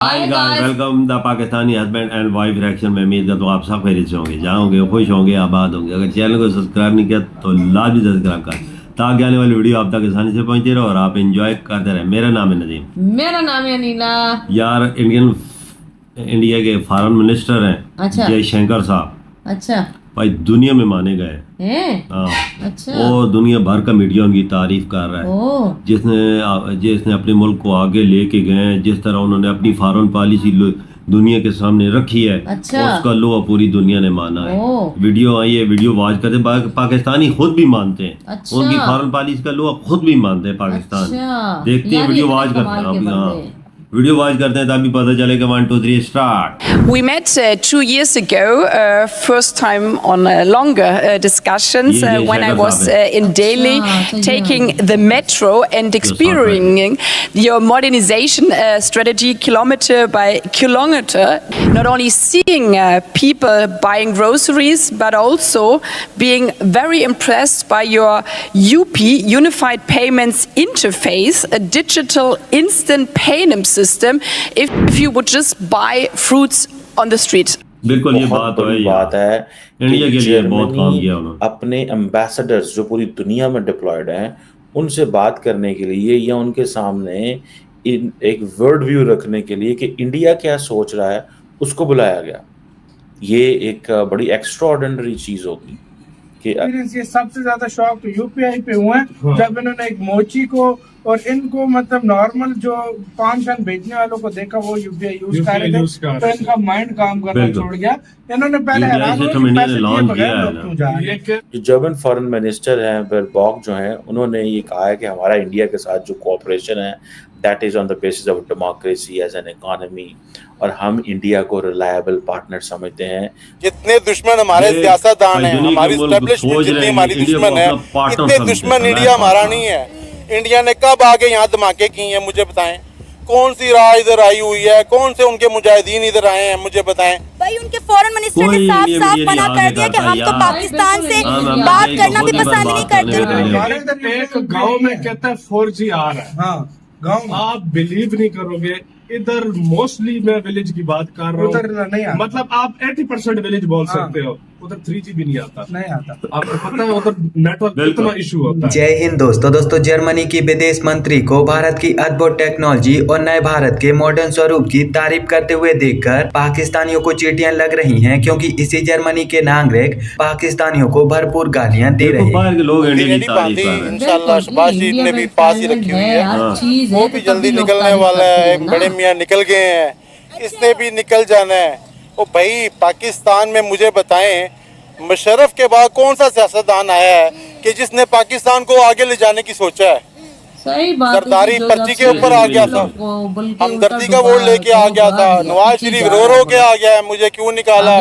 Hi guys, welcome the Pakistani husband and wife reaction में। उम्मीद करता हूँ आप सब खैरियत से होंगे, जहाँ होंगे खुश होंगे, आबाद होंगे। अगर चैनल को सब्सक्राइब नहीं किया तो लाजमी सब्सक्राइब कर, ताकि आने वाली वीडियो आप तक आसानी से पहुंचती रहे और आप एंजॉय करते रहे। मेरा नाम है नदीम। मेरा नाम है अनीला। यार इंडिया के फॉरेन मिनिस्टर हैं। अच्छा। जयशंकर साहब। अच्छा। भाई दुनिया में माने गए हैं? हाँ। अच्छा। और दुनिया भर का मीडिया उनकी तारीफ कर रहा है। जिसने अपने मुल्क को आगे लेके गए हैं, जिस तरह उन्होंने अपनी फॉरेन पॉलिसी दुनिया के सामने रखी है। अच्छा। उसका लोहा पूरी दुनिया ने माना है। वीडियो आई है, वीडियो वॉच करते पाकिस्तानी खुद भी मानते हैं। अच्छा। उनकी फॉरेन पॉलिसी का लोहा खुद भी मानते हैं पाकिस्तान। अच्छा। देखते हैं, वीडियो वॉच करते हैं। हाँ, वीडियो वॉच करते हैं तभी पता चलेगा। 1 2 3 start. We met 2 years ago, first time on longer discussions when I was in Delhi, taking the metro and experiencing your modernization strategy kilometer by kilometer. Not only seeing people buying groceries, but also being very impressed by your UP Unified Payments Interface, a digital instant payment system. If you would just buy fruits on the street. बिल्कुल, ये बात है India के लिए बहुत काम किया उन्होंने। अपने एम्बेसडर्स जो पूरी दुनिया में डिप्लॉयड हैं, उनसे बात करने के लिए या उनके सामने एक वर्ल्ड व्यू रखने के लिए कि इंडिया क्या सोच रहा है, उसको बुलाया गया। ये एक बड़ी एक्स्ट्राऑर्डिनरी चीज होगी कि ये सबसे ज्यादा शौक तो यूपीआई पे हुए हैं। जब इन्होंने एक मोची को और इनको मतलब नॉर्मल जो पान शान बेचने वालों को देखा वो यूपीआई यूज कर रहे थे, तो इनका माइंड काम करना छोड़ गया। इन्होंने पहले जो जर्मन फॉरेन मिनिस्टर हैं बेरबॉक जो हैं, उन्होंने ये कहा है कि हमारा इंडिया के साथ जो कोऑपरेशन है that is on the basis of democracy as an economy, और हम इंडिया को रिलायबल पार्टनर समझते हैं। जितने दुश्मन हमारे सियासतदान हैं, हमारी एस्टेब्लिशमेंट जितनी हमारी दुश्मन है, इतने दुश्मन इंडिया हमारा नहीं है। इंडिया ने कब आगे यहाँ धमाके किए हैं मुझे बताएं? कौन सी राह इधर आई हुई है? कौन से उनके मुजाहिदीन इधर आए हैं मुझे बताएं? भाई उनके फॉरेन मिनिस्टर ने साफ मना कर दिया कि हम तो पाकिस्तान से बात करना भी पसंद नहीं करते। एक गांव में कहता है 4G आ रहा है। हाँ, गांव आप बिलीव नहीं करोगे, इधर मोस्टली मैं विलेज की बात कर रहा हूँ, उधर नहीं आता। मतलब आप 80% विलेज बोल सकते हो, उधर 3G भी नहीं आता। आपको पता है उधर नेटवर्क कितना इशू होता है। जय हिंद दोस्तों, जर्मनी की विदेश मंत्री को भारत की अद्भुत टेक्नोलॉजी और नए भारत के मॉडर्न स्वरूप की तारीफ करते हुए देखकर पाकिस्तानियों को चींटियां लग रही हैं, क्योंकि इसी जर्मनी के नागरिक पाकिस्तानियों को भरपूर गालियां दे रहे हैं। इंशाल्लाह शहबाज शरीफ ने भी पास ही रखी हुई है, वो भी जल्दी निकलने वाला है। बड़े मियाँ निकल गए हैं, इसने भी निकल जाना है। ओ भाई, पाकिस्तान में मुझे बताएं, मुशर्रफ के बाद कौन सा सियासतदान आया है कि जिसने पाकिस्तान को आगे ले जाने की सोचा है? सही बात। सरदारी पर्ची के ऊपर आ गया था, हमदर्दी का वोट लेके आ गया था। नवाज शरीफ रो के आ गया है, मुझे क्यों निकाला,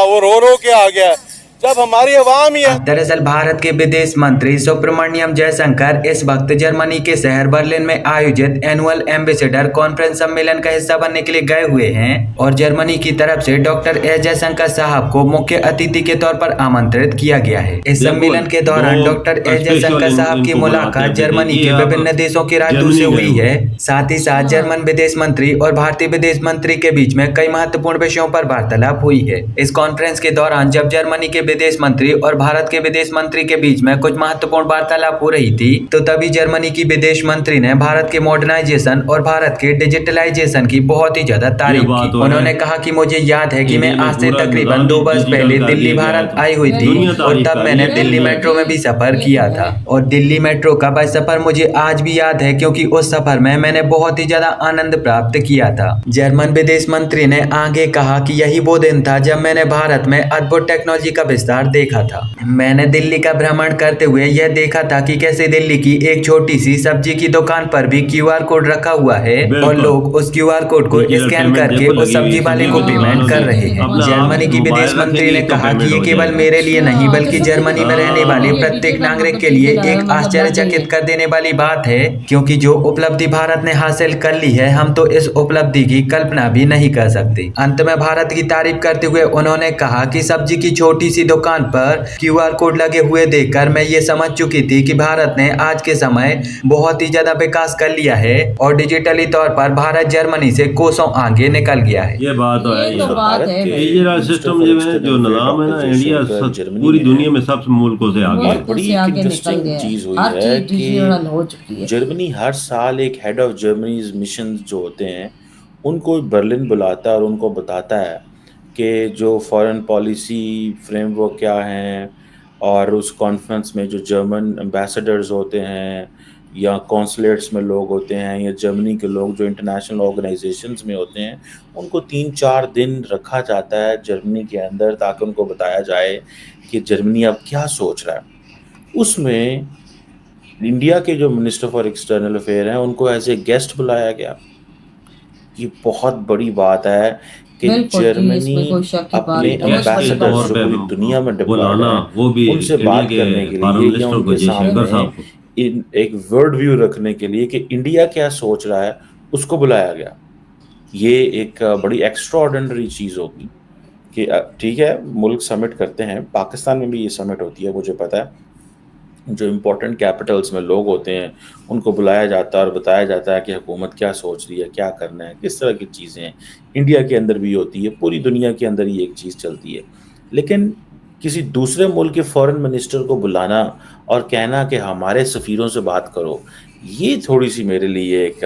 वो रो के आ गया है, जब हमारी आवाम ही है। दरअसल भारत के विदेश मंत्री सुब्रमण्यम जयशंकर इस वक्त जर्मनी के शहर बर्लिन में आयोजित एनुअल एम्बेसडर कॉन्फ्रेंस सम्मेलन का हिस्सा बनने के लिए गए हुए हैं, और जर्मनी की तरफ से डॉक्टर एस जयशंकर साहब को मुख्य अतिथि के तौर पर आमंत्रित किया गया है। इस सम्मेलन के दौरान डॉक्टर एस जयशंकर साहब की मुलाकात जर्मनी के विभिन्न देशों के राजदूत से हुई है। साथ ही साथ जर्मन विदेश मंत्री और भारतीय विदेश मंत्री के बीच में कई महत्वपूर्ण विषयों पर वार्तालाप हुई है। इस कॉन्फ्रेंस के दौरान जब जर्मनी के विदेश मंत्री और भारत के विदेश मंत्री के बीच में कुछ महत्वपूर्ण वार्तालाप हो रही थी, तो तभी जर्मनी की विदेश मंत्री ने भारत के मॉडर्नाइजेशन और भारत के डिजिटलाइजेशन की बहुत ही ज्यादा तारीफ की। उन्होंने कहा कि मुझे याद है कि मैं आज से तकरीबन 2 वर्ष पहले दिल्ली भारत आई हुई थी, और तब मैंने दिल्ली मेट्रो में भी सफर किया था, और दिल्ली मेट्रो का वह सफर मुझे आज भी याद है, क्योंकि उस सफर में मैंने बहुत ही ज्यादा आनंद प्राप्त किया था। जर्मन विदेश मंत्री ने आगे कहा कि यही वो दिन था जब मैंने भारत में अद्भुत टेक्नोलॉजी का विस्तार देखा था। मैंने दिल्ली का भ्रमण करते हुए यह देखा था कि कैसे दिल्ली की एक छोटी सी सब्जी की दुकान पर भी QR कोड रखा हुआ है, और लोग उस QR कोड को स्कैन करके उस सब्जी वाले को पेमेंट कर रहे हैं। जर्मनी की विदेश मंत्री ने कहा कि ये केवल मेरे लिए नहीं, बल्कि जर्मनी में रहने वाले प्रत्येक नागरिक के लिए एक आश्चर्यचकित कर देने वाली बात है, क्योंकि जो उपलब्धि भारत ने हासिल कर ली है, हम तो इस उपलब्धि की कल्पना भी नहीं कर सकते। अंत में भारत की तारीफ करते हुए उन्होंने कहा कि सब्जी की छोटी सी दुकान पर QR कोड लगे हुए देखकर मैं ये समझ चुकी थी कि भारत ने आज के समय बहुत ही ज्यादा विकास कर लिया है और डिजिटली तौर पर भारत जर्मनी से कोसों आगे निकल गया है। ये बात तो है। ये तो बात है भाई। ये सिस्टम जो निज़ाम है ना, इंडिया पूरी दुनिया में सब मुल्कों से आगे है। बड़ी से आगे निकल इंटरेस्टिंग गया चीज हुई हर है चीज डिजिटल हो कि चुकी है। जर्मनी हर साल एक हेड ऑफ जर्मनी मिशन जो होते हैं उनको बर्लिन बुलाता है और उनको बताता है कि जो फॉरेन पॉलिसी फ्रेमवर्क क्या हैं, और उस कॉन्फ्रेंस में जो जर्मन एम्बेसडर्स होते हैं या कॉन्सुलेट्स में लोग होते हैं या जर्मनी के लोग जो इंटरनेशनल ऑर्गेनाइजेशंस में होते हैं, उनको 3-4 दिन रखा जाता है जर्मनी के अंदर ताकि उनको बताया जाए कि जर्मनी अब क्या सोच रहा है। उसमें इंडिया के जो मिनिस्टर फॉर एक्सटर्नल अफेयर हैं उनको एज ए गेस्ट बुलाया गया। ये बहुत बड़ी बात है कि बिल्कुल जी, जर्मनी इसमें कोई शक की बात अपने नहीं है। एम्बेसडर तौर जो पे पूरी दुनिया में बुलाना, डिप्लॉयड वो भी हैं, उनसे इंडिया बात के करने के फॉरेन लिए या मिनिस्टर को, उनके जयशंकर साहब सामने एक वर्ल्ड व्यू रखने के लिए कि इंडिया क्या सोच रहा है उसको बुलाया गया। ये एक बड़ी एक्स्ट्रा ऑर्डिनरी चीज़ होगी कि ठीक है मुल्क समिट करते हैं, पाकिस्तान में भी ये समिट होती है, मुझे पता है। जो इम्पोर्टेंट कैपिटल्स में लोग होते हैं उनको बुलाया जाता है और बताया जाता है कि हुकूमत क्या सोच रही है, क्या करना है, किस तरह की चीज़ें हैं। इंडिया के अंदर भी होती है, पूरी दुनिया के अंदर ये एक चीज़ चलती है। लेकिन किसी दूसरे मुल्क के फॉरेन मिनिस्टर को बुलाना और कहना कि हमारे सफ़ीरों से बात करो, ये थोड़ी सी मेरे लिए एक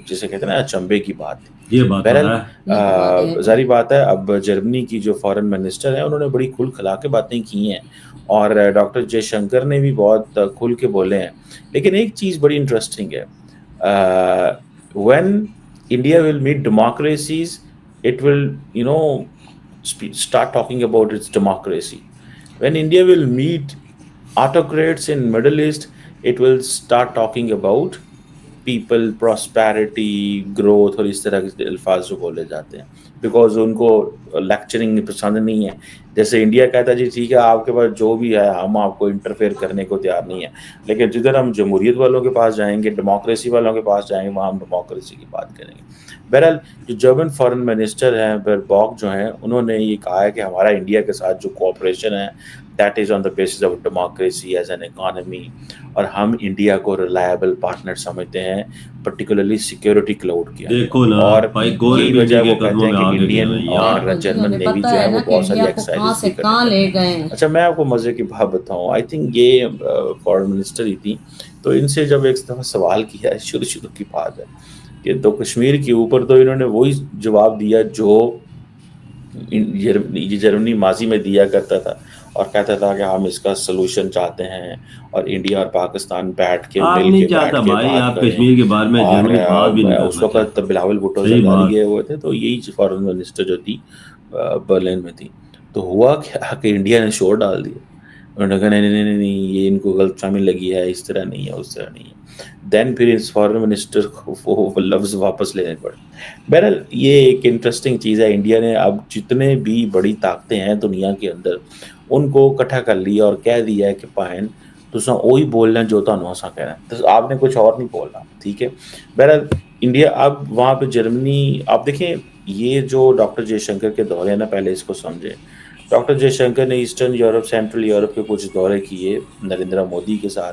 जिसे कहते हैं ना अचंभे की बात है। ये बात है। बहरहाल जारी बात है, अब जर्मनी की जो फॉरेन मिनिस्टर है उन्होंने बड़ी खुल खला के बातें की हैं और डॉक्टर जयशंकर ने भी बहुत खुल के बोले हैं। लेकिन एक चीज़ बड़ी इंटरेस्टिंग है, when India will meet democracies it will start talking about its democracy. When India will meet autocrats in Middle East, it will start talking about people, prosperity, growth और इस तरह के अल्फाज जो बोले जाते हैं, बिकॉज उनको लेक्चरिंग पसंद नहीं है। जैसे इंडिया कहता है जी ठीक है आपके पास जो भी है हम आपको इंटरफेयर करने को तैयार नहीं है, लेकिन जिधर हम जमहूरियत वालों के पास जाएंगे, डेमोक्रेसी वालों के पास जाएंगे, वहाँ हम डेमोक्रेसी की बात करेंगे। बहरहाल जो जर्मन फॉरेन मिनिस्टर हैं बेरबॉक जो हैं, उन्होंने ये कहा है कि हमारा इंडिया के साथ जो कोऑपरेशन है that is on the basis of democracy as an economy, और हम इंडिया को रिलायबल पार्टनर समझते हैं, पर्टिकुलरली सिक्योरिटी क्लाउड के। देखो ना और भाई, गोरे यही भी वजह वो के कहते कदमों हैं में कि आगे इंडियन गए और बिल्कुल, जर्मन उन्हें नेवी पता जो है है वो ना कि बहुत सारी इंडिया को कहाँ एक्सरसाइज से कहाँ ले गए हैं। अच्छा मैं आपको मज़े की बात बताऊँ, आई थिंक ये फॉरेन मिनिस्टर ही थी, तो इनसे जब एक दफ़ा सवाल किया, शुरू की बात है कि तो कश्मीर के ऊपर तो इन्होंने वही जवाब दिया जो जर्मनी माजी में दिया करता था और कहता था कि हम इसका सलूशन चाहते हैं और इंडिया और पाकिस्तान बैठ के आप मिल नहीं के चाहता बैठ के भाई, बात आप करें। कश्मीर के बारे में जर्मनी बात भी नहीं और उस वक्त बिलावल भुट्टो सही सरदारी बात। गए हुए थे, तो यही फॉरेन मिनिस्टर जो थी बर्लिन में थी। तो हुआ क्या कि इंडिया ने शोर डाल दिया, उन्होंने कहा नहीं ये इनको गलत शामिल लगी है, इस तरह नहीं है, उस तरह नहीं है। देन फिर इस फॉरेन मिनिस्टर को वो लफ्ज़ वापस लेने पड़े। बहरहाल ये एक इंटरेस्टिंग चीज़ है, इंडिया ने अब जितने भी बड़ी ताकतें हैं दुनिया के अंदर उनको इकट्ठा कर लिया और कह दिया है कि पाइन तुसा वही बोलना जो तुहानू असां कहना, तो आपने कुछ और नहीं बोलना, ठीक है। बहरहाल इंडिया अब वहाँ पे जर्मनी, आप देखें ये जो डॉक्टर जयशंकर के दौरे हैं ना, पहले इसको समझें। डॉक्टर जयशंकर ने ईस्टर्न यूरोप, सेंट्रल यूरोप के कुछ दौरे किए नरेंद्र मोदी के साथ।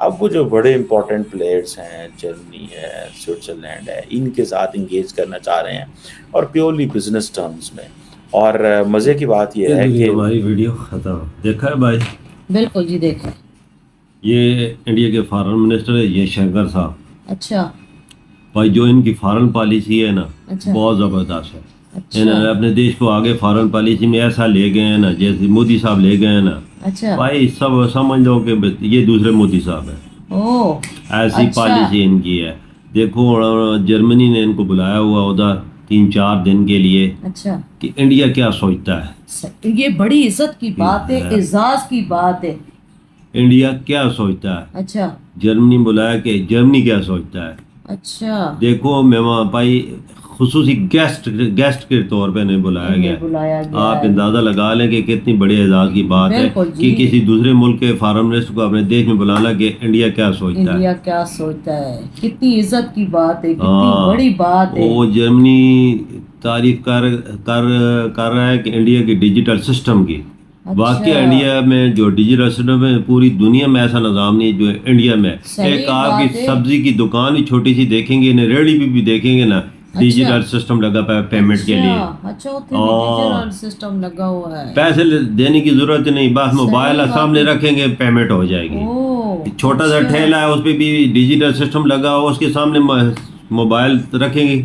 अब वो जो बड़े इंपॉर्टेंट प्लेयर्स हैं, जर्मनी है, स्विट्ज़रलैंड है, इनके साथ इंगेज करना चाह रहे हैं और प्योरली बिजनेस टर्म्स में। और मज़े की बात यह है कि हमारी वीडियो खत्म देखा है भाई, बिल्कुल जी देखा। ये इंडिया के फॉरेन मिनिस्टर है ये शंकर साहब। अच्छा भाई जो इनकी फॉरेन पॉलिसी है ना, अच्छा। बहुत ज़बरदस्त है। अच्छा इन्होंने अपने देश को आगे फॉरेन पॉलिसी में ऐसा ले गए हैं ना, जैसे मोदी साहब ले गए हैं ना। अच्छा भाई सब समझ लो कि ये दूसरे मोदी साहब है, ओ ऐसी अच्छा। पॉलिसी इनकी है। देखो जर्मनी ने इनको बुलाया हुआ उधर 3-4 दिन के लिए अच्छा कि इंडिया क्या सोचता है, ये बड़ी इज्जत की बात है, एजाज की बात है। इंडिया क्या सोचता है। अच्छा जर्मनी बुलाया कि जर्मनी क्या सोचता है। अच्छा देखो मेहमान भाई खुसूसी गेस्ट के तौर पे नहीं बुलाया इन्हें गया। बुलाया गया आप है। अंदाज़ा लगा लें कि कितनी बड़ी एजाज़ की बात है बिल्कुल जी। कि किसी दूसरे मुल्क के फॉरेन मिनिस्टर को अपने देश में बुलाना कि इंडिया क्या सोचता है। इंडिया क्या सोचता है, कितनी इज्जत की बात है, कितनी हाँ, बड़ी बात है। वो जर्मनी तारीफ कर रहा है कि इंडिया की डिजिटल सिस्टम की वाकई इंडिया में जो डिजिटल सिस्टम है, पूरी दुनिया में ऐसा निज़ाम नहीं है जो इंडिया में। सही एक बात आपकी है। सब्जी की दुकान भी छोटी सी देखेंगे ना, रेडी भी देखेंगे ना, डिजिटल सिस्टम लगा पेमेंट के लिए। अच्छा उथे डिजिटल सिस्टम लगा हुआ है। पैसे देने की जरूरत नहीं, बस मोबाइल बात सामने है। रखेंगे, पेमेंट हो जाएगी। ओह, छोटा सा अच्छा। ठेला है, उस पे भी डिजिटल सिस्टम लगा हो, उसके सामने मोबाइल रखेंगे,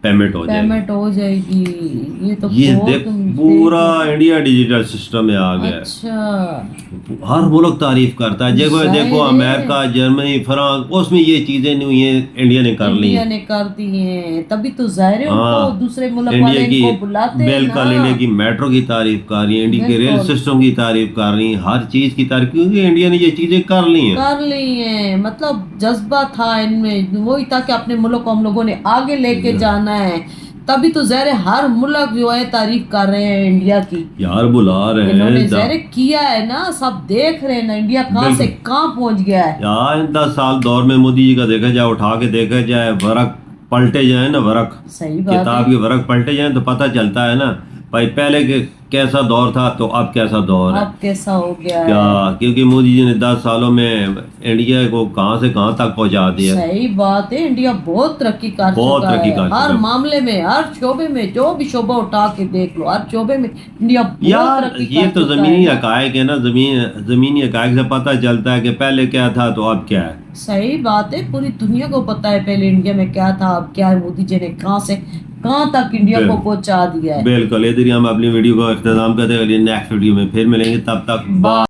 पेमेंट हो जाएगी। पेमेंट हो जाएगी। ये तो ये बहुत देख पूरा इंडिया डिजिटल सिस्टम में आ गया है। अच्छा हर मुल्क तारीफ करता है। देखो जाहिर देखो है। अमेरिका, जर्मनी, फ्रांस, उसमें ये चीजें नहीं हुई हैं, इंडिया ने कर ली इंडिया हैं। ने कर दी है, तभी तो जाहिर है हाँ, उनको दूसरे मुल्क इंडिया वाले की इनको बुलाते हैं बिल्कुल ना। इंडिया की मेट्रो की तारीफ कर रही है, इंडिया के रेल बिल्कुल। सिस्टम की तारीफ कर रही है, हर चीज की तारीफ, क्योंकि इंडिया ने ये चीजें कर ली हैं। कर ली है, मतलब जज्बा था इनमें, वही था कि अपने मुल्क को हम लोगों ने आगे लेके जाना है, तभी तो ज़ाहिर है हर मुल्क जो है तारीफ कर रहे हैं इंडिया की। यार बुला रहे इन्होंने हैं ज़ाहिर किया है ना, सब देख रहे हैं ना इंडिया कहाँ से कहाँ पहुंच गया है। यार 10 साल दौर में मोदी जी का देखा जाए, उठा के देखा जाए, वर्क पलटे जाए ना, वर्क सही बात किताब है। के वर्क पलटे जाए तो पता चलता है ना भाई पहले के कैसा दौर था तो अब कैसा दौर है। अब कैसा हो गया क्या, है। क्योंकि मोदी जी ने 10 सालों में इंडिया को कहां से कहां तक पहुंचा दिया। सही बात है, इंडिया बहुत तरक्की कर बहुत चुका तरक्की है, कर चुका हर है। मामले में, हर शोबे में, जो भी शोबा उठा के देख लो, हर शोबे में इंडिया बहुत यार तरक्की ये कर तो चुका जमीनी है ना। हकायक है ना, जमीनी हकायक से पता चलता है कि पहले क्या था तो अब क्या है। सही बात है, पूरी दुनिया को पता है पहले इंडिया में क्या था, अब क्या है। मोदी जी ने कहाँ से कहाँ तक इंडिया को पहुंचा दिया है। बिल्कुल, इधर ही हम अपनी वीडियो को इख्तिताम करते हैं। नेक्स्ट वीडियो में फिर मिलेंगे, तब तक बाय।